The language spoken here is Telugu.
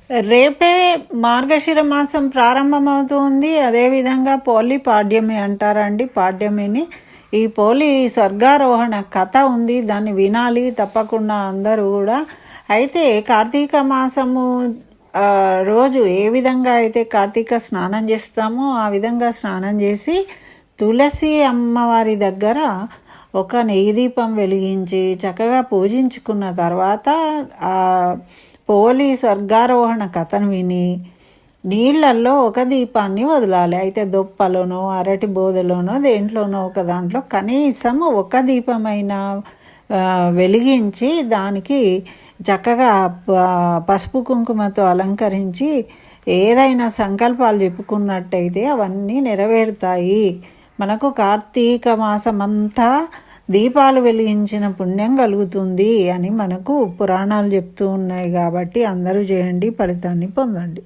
రేపే మార్గశిర మాసం ప్రారంభమవుతుంది. అదేవిధంగా పోలి పాడ్యమి అంటారండి. పాడ్యమిని ఈ పోలి స్వర్గారోహణ కథ ఉంది, దాన్ని వినాలి తప్పకుండా అందరూ కూడా. అయితే కార్తీక మాసము రోజు ఏ విధంగా అయితే కార్తీక స్నానం చేస్తామో ఆ విధంగా స్నానం చేసి తులసి అమ్మవారి దగ్గర ఒక నెయ్యి దీపం వెలిగించి చక్కగా పూజించుకున్న తర్వాత ఆ పోలి స్వర్గారోహణ కథను విని నీళ్ళల్లో ఒక దీపాన్ని వదలాలి. అయితే దొప్పలోనో అరటి బోదలోనో దేంట్లోనో ఒక దాంట్లో కనీసం ఒక దీపమైనా వెలిగించి దానికి చక్కగా పసుపు కుంకుమతో అలంకరించి ఏదైనా సంకల్పాలు చెప్పుకున్నట్టయితే అవన్నీ నెరవేరుతాయి. మనకు కార్తీక మాసమంతా దీపాలు వెలిగించిన పుణ్యం కలుగుతుంది అని మనకు పురాణాలు చెప్తూ ఉన్నాయి. కాబట్టి అందరూ చేయండి, ఫలితాన్ని పొందండి.